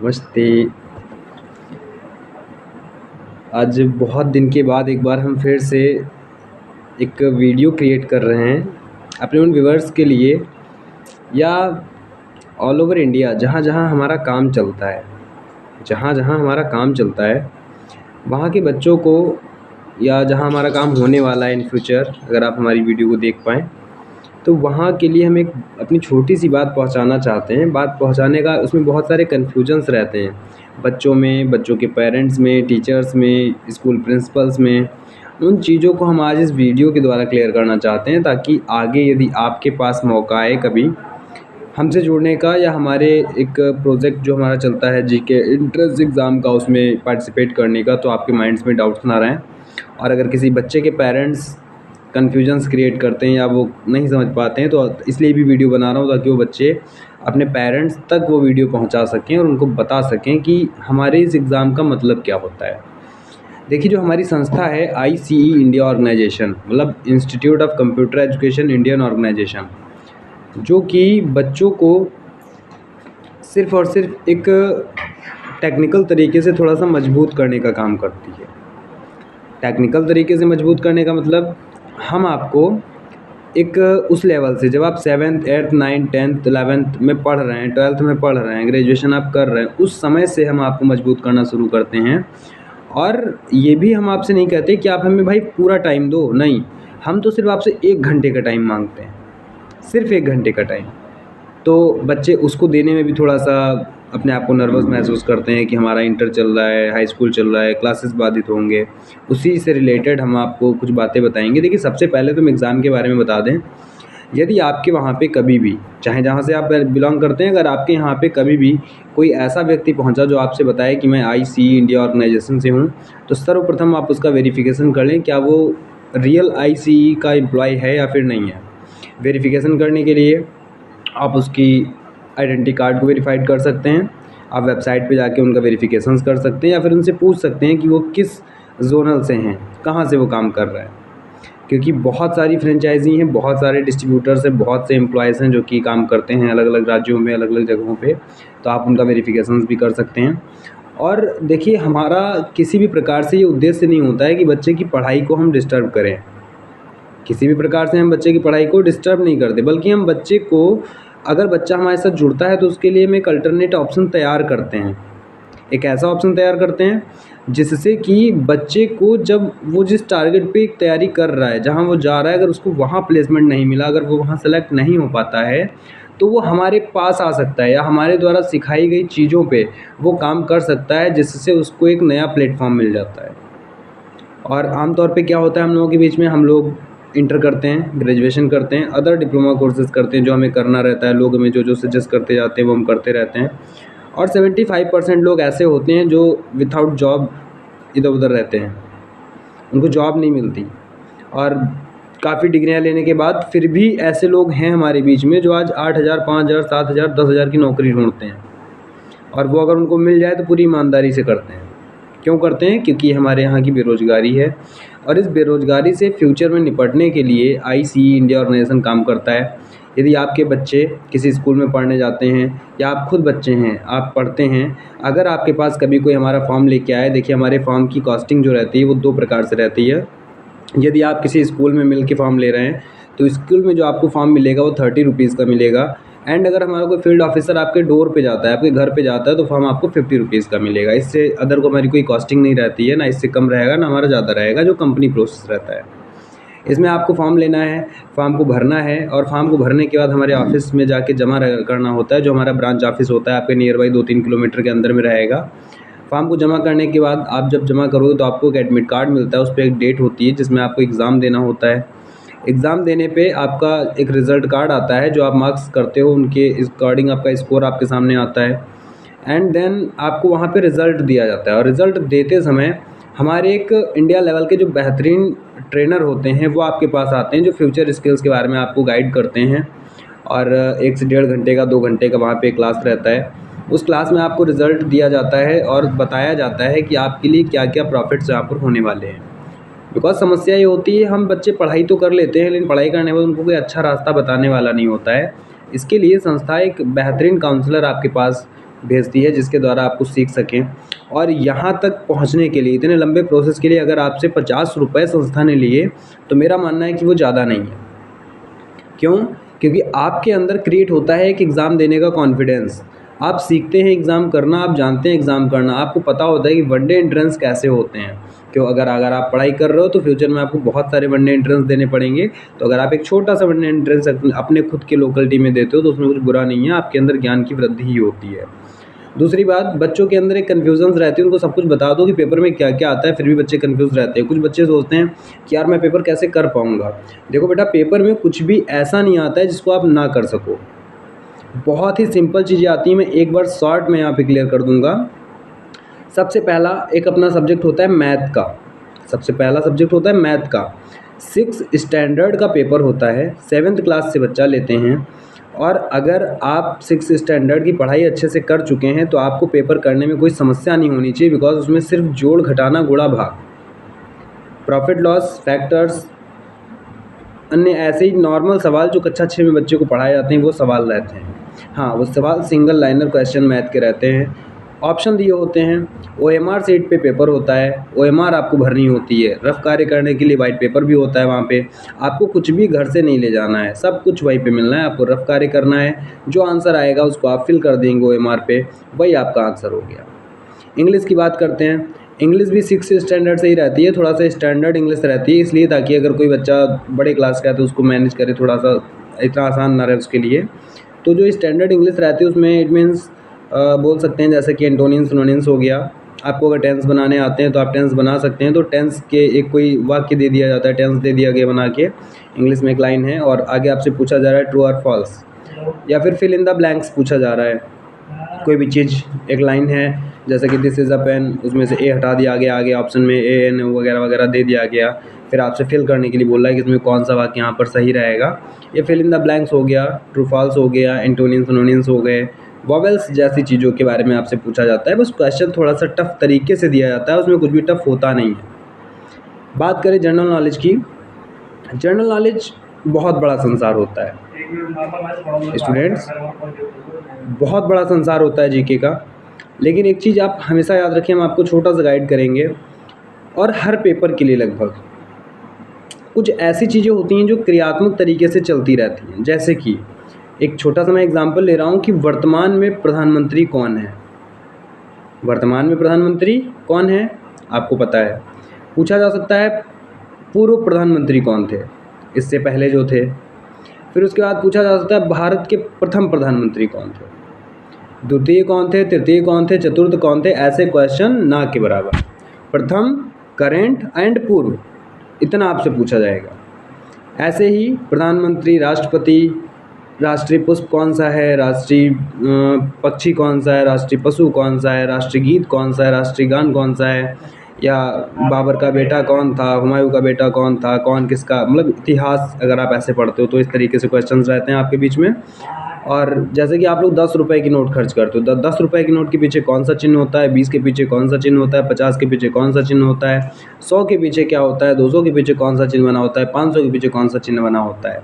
नमस्ते। आज बहुत दिन के बाद एक बार हम फिर से एक वीडियो क्रिएट कर रहे हैं अपने उन व्यूअर्स के लिए, या ऑल ओवर इंडिया जहाँ जहाँ हमारा काम चलता है, वहाँ के बच्चों को, या जहाँ हमारा काम होने वाला है इन फ्यूचर, अगर आप हमारी वीडियो को देख पाएँ तो वहाँ के लिए हम एक अपनी छोटी सी बात पहुँचाना चाहते हैं। बात पहुँचाने का उसमें बहुत सारे कन्फ्यूजन्स रहते हैं बच्चों में, बच्चों के पेरेंट्स में, टीचर्स में, स्कूल प्रिंसिपल्स में। उन चीज़ों को हम आज इस वीडियो के द्वारा क्लियर करना चाहते हैं, ताकि आगे यदि आपके पास मौका आए कभी हमसे जुड़ने का, या हमारे एक प्रोजेक्ट जो हमारा चलता है जीके एंट्रेंस एग्ज़ाम का, उसमें पार्टिसिपेट करने का, तो आपके माइंड्स में डाउट्स ना रहें। और अगर किसी बच्चे के पेरेंट्स कन्फ्यूजन्स क्रिएट करते हैं या वो नहीं समझ पाते हैं, तो इसलिए भी वीडियो बना रहा हूँ ताकि वो बच्चे अपने पेरेंट्स तक वो वीडियो पहुँचा सकें और उनको बता सकें कि हमारे इस एग्ज़ाम का मतलब क्या होता है। देखिए, जो हमारी संस्था है ICE इंडिया ऑर्गेनाइजेशन, मतलब institute of computer education Indian organisation, जो कि बच्चों को सिर्फ़ और सिर्फ एक टेक्निकल तरीके से थोड़ा सा मजबूत करने का काम करती है। टेक्निकल तरीके से मजबूत करने का मतलब, हम आपको एक उस लेवल से, जब आप 7th 8th 9th 10th 11th में पढ़ रहे हैं, 12th में पढ़ रहे हैं, ग्रेजुएशन आप कर रहे हैं, उस समय से हम आपको मजबूत करना शुरू करते हैं। और ये भी हम आपसे नहीं कहते कि आप हमें भाई पूरा टाइम दो, नहीं, हम तो सिर्फ आपसे 1 घंटे का टाइम मांगते हैं, सिर्फ 1 घंटे का टाइम। तो बच्चे उसको देने में भी थोड़ा सा अपने आप को नर्वस महसूस करते हैं कि हमारा इंटर चल रहा है, हाई स्कूल चल रहा है, क्लासेस बाधित होंगे। उसी से रिलेटेड हम आपको कुछ बातें बताएंगे। देखिए, सबसे पहले तो हम एग्ज़ाम के बारे में बता दें। यदि आपके वहाँ पे कभी भी, चाहे जहाँ से आप बिलोंग करते हैं, अगर आपके यहाँ पे कभी भी कोई ऐसा व्यक्ति पहुँचा जो आपसे बताए कि मैं ICE इंडिया ऑर्गेनाइजेशन से हूँ, तो सर्वप्रथम आप उसका वेरिफिकेशन कर लें, क्या वो रियल ICE का एम्प्लॉय है या फिर नहीं है। वेरिफिकेशन करने के लिए आप उसकी आइडेंटिटी कार्ड को वेरीफाइड कर सकते हैं। आप वेबसाइट पे जाके उनका वेरिफिकेशन कर सकते हैं, या फिर उनसे पूछ सकते हैं कि वो किस ज़ोनल से हैं, कहाँ से वो काम कर रहा है। क्योंकि बहुत सारी फ्रेंचाइजी हैं, बहुत सारे डिस्ट्रीब्यूटर्स हैं, बहुत से एम्प्लॉयज़ हैं जो कि काम करते हैं अलग अलग राज्यों में, अलग अलग जगहों पे, तो आप उनका वेरिफिकेशन भी कर सकते हैं। और देखिए, हमारा किसी भी प्रकार से ये उद्देश्य नहीं होता है कि बच्चे की पढ़ाई को हम डिस्टर्ब करें। किसी भी प्रकार से हम बच्चे की पढ़ाई को डिस्टर्ब नहीं करते, बल्कि हम बच्चे को, अगर बच्चा हमारे साथ जुड़ता है तो उसके लिए हम एक अल्टरनेट ऑप्शन तैयार करते हैं। एक ऐसा ऑप्शन तैयार करते हैं जिससे कि बच्चे को, जब वो जिस टारगेट पे तैयारी कर रहा है, जहाँ वो जा रहा है, अगर उसको वहाँ प्लेसमेंट नहीं मिला, अगर वो वहाँ सेलेक्ट नहीं हो पाता है, तो वो हमारे पास आ सकता है, या हमारे द्वारा सिखाई गई चीज़ों पे वो काम कर सकता है, जिससे उसको एक नया प्लेटफॉर्म मिल जाता है। और आमतौर पे क्या होता है, हम लोगों के बीच में, हम लोग इंटर करते हैं, ग्रेजुएशन करते हैं, अदर डिप्लोमा कोर्सेज़ करते हैं जो हमें करना रहता है, लोग हमें जो जो सजेस्ट करते जाते हैं वो हम करते रहते हैं। और 75% लोग ऐसे होते हैं जो विथआउट जॉब इधर उधर रहते हैं, उनको जॉब नहीं मिलती, और काफ़ी डिग्रियां लेने के बाद फिर भी ऐसे लोग हैं हमारे बीच में जो आज 8,000 5,000 7,000 10,000 की नौकरी ढूंढते हैं, और वो अगर उनको मिल जाए तो पूरी ईमानदारी से करते हैं। क्यों करते हैं? क्योंकि हमारे यहाँ की बेरोज़गारी है, और इस बेरोज़गारी से फ्यूचर में निपटने के लिए ICE इंडिया ऑर्गेनाइजेशन काम करता है। यदि आपके बच्चे किसी स्कूल में पढ़ने जाते हैं, या आप खुद बच्चे हैं, आप पढ़ते हैं, अगर आपके पास कभी कोई हमारा फॉर्म लेके आए, देखिए हमारे फॉर्म की कॉस्टिंग जो रहती है वो 2 प्रकार से रहती है। यदि आप किसी स्कूल में मिल के फॉर्म ले रहे हैं, तो स्कूल में जो आपको फॉर्म मिलेगा वो 30 रुपीज़ का मिलेगा। एंड अगर हमारा कोई फील्ड ऑफिसर आपके डोर पे जाता है, आपके घर पे जाता है, तो फॉर्म आपको 50 रुपीज़ का मिलेगा। इससे अदर को हमारी कोई कॉस्टिंग नहीं रहती है, ना इससे कम रहेगा ना हमारा ज़्यादा रहेगा, जो कंपनी प्रोसेस रहता है। इसमें आपको फॉर्म लेना है, फॉर्म को भरना है, और फॉर्म को भरने के बाद हमारे ऑफिस में जाके जमा करना होता है, जो हमारा ब्रांच ऑफिस होता है आपके नियर बाई 2-3 किलोमीटर के अंदर में रहेगा। फॉर्म को जमा करने के बाद आप जब जमा करोगे तो आपको एक एडमिट कार्ड मिलता है, उस पर एक डेट होती है जिसमें आपको एग्ज़ाम देना होता है। एग्ज़ाम देने पे आपका एक रिज़ल्ट कार्ड आता है, जो आप मार्क्स करते हो उनके अकॉर्डिंग आपका स्कोर आपके सामने आता है। एंड देन आपको वहाँ पे रिज़ल्ट दिया जाता है, और रिज़ल्ट देते समय हमारे एक इंडिया लेवल के जो बेहतरीन ट्रेनर होते हैं वो आपके पास आते हैं, जो फ्यूचर स्किल्स के बारे में आपको गाइड करते हैं। और 1 से 1.5 घंटे का, 2 घंटे का वहाँ पे क्लास रहता है। उस क्लास में आपको रिज़ल्ट दिया जाता है और बताया जाता है कि आपके लिए क्या क्या प्रॉफिट्स यहाँ पर होने वाले हैं। बिकॉज़ समस्या ये होती है, हम बच्चे पढ़ाई तो कर लेते हैं, लेकिन पढ़ाई करने के बाद उनको कोई अच्छा रास्ता बताने वाला नहीं होता है। इसके लिए संस्था एक बेहतरीन काउंसलर आपके पास भेजती है जिसके द्वारा आप कुछ सीख सकें। और यहाँ तक पहुँचने के लिए, इतने लंबे प्रोसेस के लिए अगर आपसे 50 रुपये संस्था ने लिए तो मेरा मानना है कि वो ज़्यादा नहीं है। क्यों? क्योंकि आपके अंदर क्रिएट होता है एक एग्ज़ाम देने का कॉन्फिडेंस। आप सीखते हैं एग्ज़ाम करना, आप जानते हैं एग्ज़ाम करना, आपको पता होता है कि वनडे एंट्रेंस कैसे होते हैं। क्यों? अगर आप पढ़ाई कर रहे हो तो फ्यूचर में आपको बहुत सारे वनडे एंट्रेंस देने पड़ेंगे। तो अगर आप एक छोटा सा वनडे एंट्रेंस अपने खुद के लोकलिटी में देते हो तो उसमें कुछ बुरा नहीं है, आपके अंदर ज्ञान की वृद्धि ही होती है। दूसरी बात, बच्चों के अंदर एक कन्फ्यूजन्स रहती है, उनको सब कुछ बता दो कि पेपर में क्या क्या आता है, फिर भी बच्चे कन्फ्यूज़ रहते हैं। कुछ बच्चे सोचते हैं कि यार मैं पेपर कैसे कर पाऊँगा। देखो बेटा, पेपर में कुछ भी ऐसा नहीं आता है जिसको आप ना कर सको। बहुत ही सिंपल चीज़ें आती हैं, मैं एक बार शॉर्ट में यहाँ पे क्लियर कर दूँगा। सबसे पहला एक अपना सब्जेक्ट होता है मैथ का। सबसे पहला सब्जेक्ट होता है मैथ का। 6 स्टैंडर्ड का पेपर होता है, 7th क्लास से बच्चा लेते हैं। और अगर आप 6 स्टैंडर्ड की पढ़ाई अच्छे से कर चुके हैं तो आपको पेपर करने में कोई समस्या नहीं होनी चाहिए, बिकॉज उसमें सिर्फ जोड़ घटाना गुणा भाग, प्रॉफिट लॉस, फैक्टर्स, अन्य ऐसे ही नॉर्मल सवाल जो कक्षा 6 में बच्चे को पढ़ाए जाते हैं वो सवाल रहते हैं। हाँ, वो सवाल सिंगल लाइनर क्वेश्चन मैथ के रहते हैं, ऑप्शन दिए होते हैं। OMR सीट पे पेपर होता है, OMR आपको भरनी होती है। रफ कार्य करने के लिए वाइट पेपर भी होता है वहाँ पे। आपको कुछ भी घर से नहीं ले जाना है, सब कुछ वहीं पे मिलना है। आपको रफ कार्य करना है, जो आंसर आएगा उसको आप फिल कर देंगे OMR पे, वही आपका आंसर हो गया। इंग्लिश की बात करते हैं। इंग्लिश भी 6 स्टैंडर्ड से ही रहती है, थोड़ा सा स्टैंडर्ड इंग्लिश रहती है, इसलिए ताकि अगर कोई बच्चा बड़े क्लास का है तो उसको मैनेज करे, थोड़ा सा इतना आसान ना रहे उसके लिए। तो जो स्टैंडर्ड इंग्लिश रहती है उसमें इट मीन्स बोल सकते हैं जैसे कि एंटोनिम्स सिनोनिम्स हो गया। आपको अगर टेंस बनाने आते हैं तो आप टेंस बना सकते हैं। तो टेंस के एक कोई वाक्य दे दिया जाता है, टेंस दे दिया गया बना के, इंग्लिश में एक लाइन है और आगे आपसे पूछा जा रहा है ट्रू और फॉल्स, या फिर फिल इन द ब्लैंक्स पूछा जा रहा है। कोई भी चीज़, एक लाइन है जैसे कि दिस इज़ अ पेन, उसमें से ए हटा दिया गया, आगे ऑप्शन में AN वगैरह वगैरह दे दिया गया, फिर आपसे फिल करने के लिए बोल रहा है कि इसमें कौन सा वाक्य यहाँ पर सही रहेगा। ये फिल इन द ब्लैंक्स हो गया, ट्रू फॉल्स हो गया, एंटोनिम्स सिनोनिम्स हो गए, वॉवेल्स जैसी चीज़ों के बारे में आपसे पूछा जाता है। बस क्वेश्चन थोड़ा सा टफ तरीके से दिया जाता है, उसमें कुछ भी टफ होता नहीं है। बात करें जनरल नॉलेज की, जनरल नॉलेज बहुत बड़ा संसार होता है स्टूडेंट्स, बहुत बड़ा संसार होता है जीके का। लेकिन एक चीज़ आप हमेशा याद रखें, हम आपको छोटा सा गाइड करेंगे। और हर पेपर के लिए लगभग कुछ ऐसी चीज़ें होती हैं जो क्रियात्मक तरीके से चलती रहती हैं। जैसे कि एक छोटा सा मैं एग्जांपल ले रहा हूँ कि वर्तमान में प्रधानमंत्री कौन है। वर्तमान में प्रधानमंत्री कौन है आपको पता है। पूछा जा सकता है पूर्व प्रधानमंत्री कौन थे, इससे पहले जो थे। फिर उसके बाद पूछा जा सकता है भारत के प्रथम प्रधानमंत्री कौन थे, द्वितीय कौन थे, तृतीय कौन थे, चतुर्थ कौन थे। ऐसे क्वेश्चन ना के बराबर, प्रथम, करेंट एंड पूर्व, इतना आपसे पूछा जाएगा। ऐसे ही प्रधानमंत्री, राष्ट्रपति, राष्ट्रीय पुष्प कौन सा है, राष्ट्रीय पक्षी कौन सा है, राष्ट्रीय पशु कौन सा है, राष्ट्रीय गीत कौन सा है, राष्ट्रीय गान कौन सा है, या बाबर का बेटा कौन था, हुमायूं का बेटा कौन था, कौन किसका, मतलब इतिहास अगर आप ऐसे पढ़ते हो तो इस तरीके से क्वेश्चंस रहते हैं आपके बीच में। और जैसे कि आप लोग 10 रुपये की नोट खर्च करते हो, 10 रुपये की नोट के पीछे कौन सा चिन्ह होता है, 20 के पीछे कौन सा चिन्ह होता है, 50 के पीछे कौन सा चिन्ह होता है, 100 के पीछे क्या होता है, 200 के पीछे कौन सा चिन्ह बना होता है, 500 के पीछे कौन सा चिन्ह बना होता है,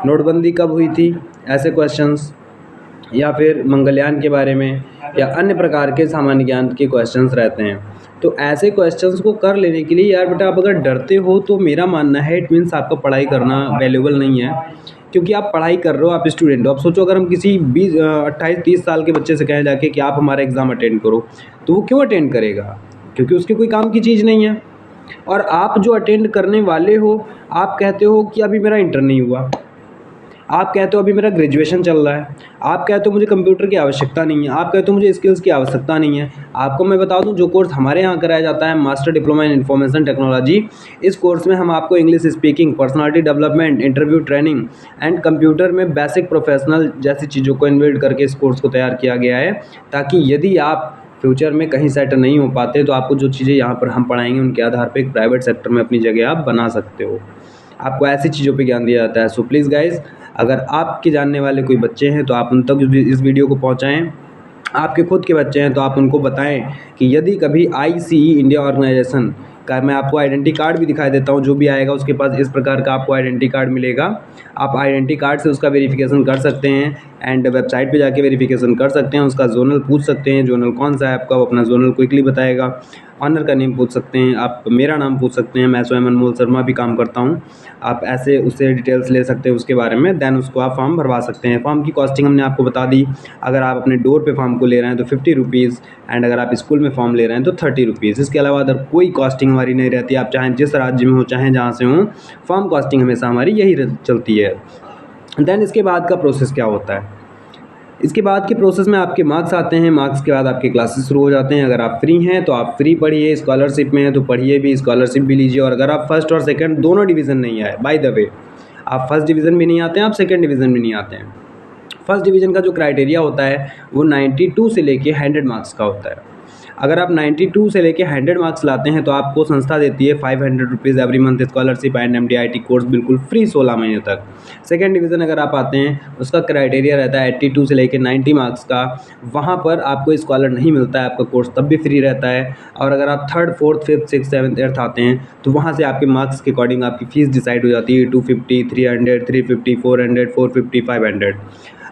नोटबंदी कब हुई थी, ऐसे क्वेश्चंस, या फिर मंगलयान के बारे में, या अन्य प्रकार के सामान्य ज्ञान के क्वेश्चंस रहते हैं। तो ऐसे क्वेश्चंस को कर लेने के लिए यार बेटा आप अगर डरते हो तो मेरा मानना है इट मीन्स आपका पढ़ाई करना वैल्यूएबल नहीं है। क्योंकि आप पढ़ाई कर रहे हो, आप स्टूडेंट हो। अब सोचो अगर हम किसी 28-30 साल के बच्चे से कहें जाके कि आप हमारा एग्ज़ाम अटेंड करो, तो वो क्यों अटेंड करेगा? क्योंकि उसके कोई काम की चीज़ नहीं है। और आप जो अटेंड करने वाले हो, आप कहते हो कि अभी मेरा इंटर नहीं हुआ, आप कहते हो अभी मेरा ग्रेजुएशन चल रहा है, आप कहते हो मुझे कंप्यूटर की आवश्यकता नहीं है, आप कहते हो मुझे स्किल्स की आवश्यकता नहीं है। आपको मैं बता दूं, जो कोर्स हमारे यहाँ कराया जाता है master diploma in information technology, इस कोर्स में हम आपको English speaking, personality development, interview training and computer में बेसिक प्रोफेशनल जैसी चीज़ों को इन्वॉल्व करके इस कोर्स को तैयार किया गया है, ताकि यदि आप फ्यूचर में कहीं सेट नहीं हो पाते तो आपको जो चीज़ें यहाँ पर हम पढ़ाएंगे उनके आधार पर एक प्राइवेट सेक्टर में अपनी जगह आप बना सकते हो। आपको ऐसी चीज़ों पे ज्ञान दिया जाता है। सो प्लीज़ गाइज़, अगर आपके जानने वाले कोई बच्चे हैं तो आप उन तक इस वीडियो को पहुंचाएं। आपके खुद के बच्चे हैं तो आप उनको बताएं कि यदि कभी ICE इंडिया ऑर्गेनाइजेशन मैं आपको आइडेंटिटी कार्ड भी दिखाई देता हूँ। जो भी आएगा उसके पास इस प्रकार का आपको आइडेंटिटी कार्ड मिलेगा। आप आइडेंटिटी कार्ड से उसका वेरिफिकेशन कर सकते हैं एंड वेबसाइट पे जाके वेरिफिकेशन कर सकते हैं। उसका जोनल पूछ सकते हैं, जोनल कौन सा है आपका, वो अपना जोनल क्विकली बताएगा। ऑनर का नेम पूछ सकते हैं, आप मेरा नाम पूछ सकते हैं, मैं स्वयं अनमोल शर्मा भी काम करता हूँ। आप ऐसे उससे डिटेल्स ले सकते हैं उसके बारे में, देन उसको आप फॉर्म भरवा सकते हैं। फॉर्म की कॉस्टिंग हमने आपको बता दी। अगर आप अपने डोर पे फॉर्म को ले रहे हैं तो 50 रुपीज़ एंड अगर आप स्कूल में फॉर्म ले रहे हैं तो 30 रुपीज़। इसके अलावा अदर कोई कॉस्टिंग हमारी नहीं रहती। आप चाहें जिस राज्य में हो, चाहें जहाँ से हों, फॉर्म कॉस्टिंग हमेशा हमारी यही चलती है। देन इसके बाद का प्रोसेस क्या होता है? इसके बाद के प्रोसेस में आपके मार्क्स आते हैं। मार्क्स के बाद आपके क्लासेस शुरू हो जाते हैं। अगर आप फ्री हैं तो आप फ्री पढ़िए, स्कॉलरशिप में हैं तो पढ़िए भी, स्कॉलरशिप भी लीजिए। और अगर आप फर्स्ट और सेकंड दोनों डिवीज़न नहीं आए, बाय द वे आप फर्स्ट डिवीज़न भी नहीं आते हैं, आप सेकंड डिवीज़न भी नहीं आते हैं। फर्स्ट डिवीज़न का जो क्राइटेरिया होता है वो 92 से लेके 100 मार्क्स का होता है। अगर आप 92 से लेके 100 मार्क्स लाते हैं तो आपको संस्था देती है 500 rupees every month scholarship and MDIT course बिल्कुल फ्री 16 महीने तक। सेकंड डिवीज़न अगर आप आते हैं, उसका क्राइटेरिया रहता है 82 से लेके 90 मार्क्स का। वहाँ पर आपको स्कॉलर नहीं मिलता है, आपका कोर्स तब भी फ्री रहता है। और अगर आप third, fourth, fifth, six, seventh, eighth आते हैं तो वहाँ से आपके मार्क्स के अकॉर्डिंग आपकी फ़ीस डिसाइड हो जाती है। 250, 300, 350, 400, 450, 500।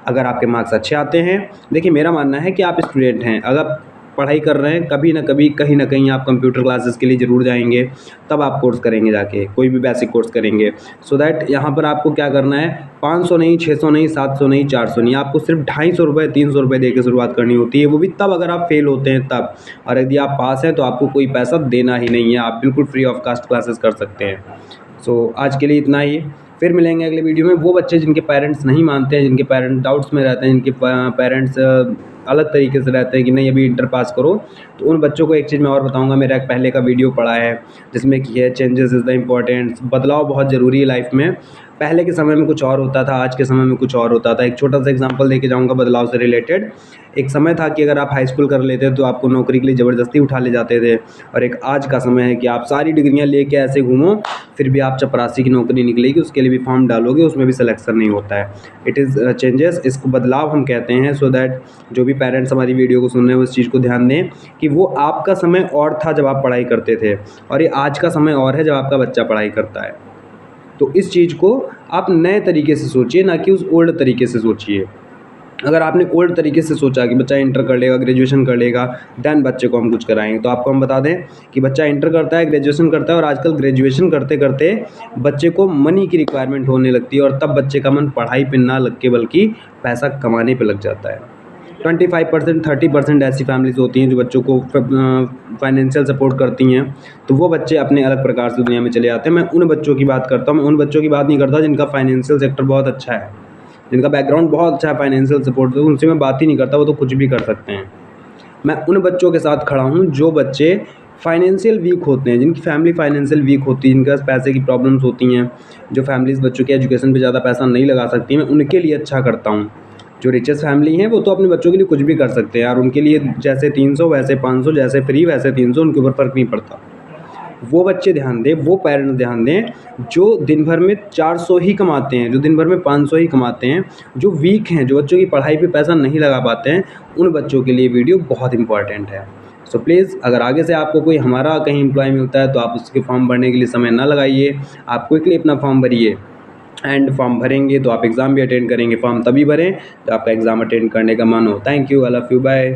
अगर आपके मार्क्स अच्छे आते हैं, देखिए मेरा मानना है कि आप स्टूडेंट हैं, अगर पढ़ाई कर रहे हैं, कभी ना कभी कहीं ना कहीं आप कंप्यूटर क्लासेस के लिए ज़रूर जाएंगे, तब आप कोर्स करेंगे जाके, कोई भी बेसिक कोर्स करेंगे। सो दैट यहाँ पर आपको क्या करना है, 500 नहीं, 600 नहीं, 700 नहीं, 400 नहीं, आपको सिर्फ 250 रुपये, 300 रुपये दे के शुरुआत करनी होती है। वो भी तब अगर आप फेल होते हैं तब, और यदि आप पास हैं तो आपको कोई पैसा देना ही नहीं है, आप बिल्कुल फ्री ऑफ कास्ट क्लासेस कर सकते हैं। सो आज के लिए इतना ही। फिर मिलेंगे अगले वीडियो में। वो बच्चे जिनके पेरेंट्स नहीं मानते हैं, जिनके पेरेंट्स डाउट्स में रहते हैं, जिनके पेरेंट्स अलग तरीके से रहते हैं कि नहीं अभी इंटर पास करो, तो उन बच्चों को एक चीज़ मैं और बताऊंगा। मेरा एक पहले का वीडियो पड़ा है जिसमें कि है चेंजेस इज़ द इम्पॉर्टेंस। बदलाव बहुत ज़रूरी है लाइफ में। पहले के समय में कुछ और होता था, आज के समय में कुछ और होता था। एक छोटा सा एग्जांपल देके जाऊंगा बदलाव से रिलेटेड। एक समय था कि अगर आप हाई स्कूल कर लेते तो आपको नौकरी के लिए ज़बरदस्ती उठा ले जाते थे, और एक आज का समय है कि आप सारी डिग्रियां लेके ऐसे घूमो, फिर भी आप चपरासी की नौकरी निकलेगी, उसके लिए भी फॉर्म डालोगे, उसमें भी सिलेक्शन नहीं होता है। इट इज़ चेंजेस, इसको बदलाव हम कहते हैं। सो दैट जो भी पेरेंट्स हमारी वीडियो को सुन रहे हैं उस चीज़ को ध्यान दें कि वो आपका समय और था जब आप पढ़ाई करते थे, और ये आज का समय और है जब आपका बच्चा पढ़ाई करता है। तो इस चीज़ को आप नए तरीके से सोचिए, ना कि उस ओल्ड तरीके से सोचिए। अगर आपने ओल्ड तरीके से सोचा कि बच्चा इंटर कर लेगा, ग्रेजुएशन कर लेगा, देन बच्चे को हम कुछ कराएंगे, तो आपको हम बता दें कि बच्चा इंटर करता है, ग्रेजुएशन करता है, और आजकल ग्रेजुएशन करते करते बच्चे को मनी की रिक्वायरमेंट होने लगती है, और तब बच्चे का मन पढ़ाई पे ना लग के बल्कि पैसा कमाने पे लग जाता है। 25%, 30% ऐसी फैमिलीज़ होती हैं जो बच्चों को फाइनेंशियल सपोर्ट करती हैं, तो वो बच्चे अपने अलग प्रकार से दुनिया में चले जाते हैं। मैं उन बच्चों की बात करता हूँ, मैं उन बच्चों की बात नहीं करता जिनका फाइनेंशियल सेक्टर बहुत अच्छा है, जिनका बैकग्राउंड बहुत अच्छा है फाइनेंशियल सपोर्ट, तो उनसे मैं बात ही नहीं करता, वो तो कुछ भी कर सकते हैं। मैं उन बच्चों के साथ खड़ा हूँ जो बच्चे फाइनेंशियल वीक होते हैं, जिनकी फैमिली फाइनेंशियल वीक होती है, जिनके पास पैसे की प्रॉब्लम्स होती हैं, जो फैमिलीज़ बच्चों के एजुकेशन पे ज़्यादा पैसा नहीं लगा सकती, मैं उनके लिए अच्छा करता हूँ। जो रिचेस्ट फैमिली हैं वो तो अपने बच्चों के लिए कुछ भी कर सकते हैं यार, उनके लिए जैसे 300 वैसे 500, जैसे फ्री वैसे 300, उनके ऊपर फ़र्क नहीं पड़ता। वो बच्चे ध्यान दें, वो पेरेंट्स ध्यान दें जो दिन भर में 400 ही कमाते हैं, जो दिन भर में 500 ही कमाते हैं, जो वीक हैं, जो बच्चों की पढ़ाई पे पैसा नहीं लगा पाते हैं, उन बच्चों के लिए वीडियो बहुत इंपॉर्टेंट है। सो प्लीज़ अगर आगे से आपको कोई हमारा कहीं एम्प्लॉय मिलता है तो आप उसके फॉर्म भरने के लिए समय ना लगाइए, आप क्विकली अपना फॉर्म भरिए, एंड फॉर्म भरेंगे तो आप एग्ज़ाम भी अटेंड करेंगे। फॉर्म तभी भरें जब आपका एग्ज़ाम अटेंड करने का मन हो। Thank you, I love you, bye.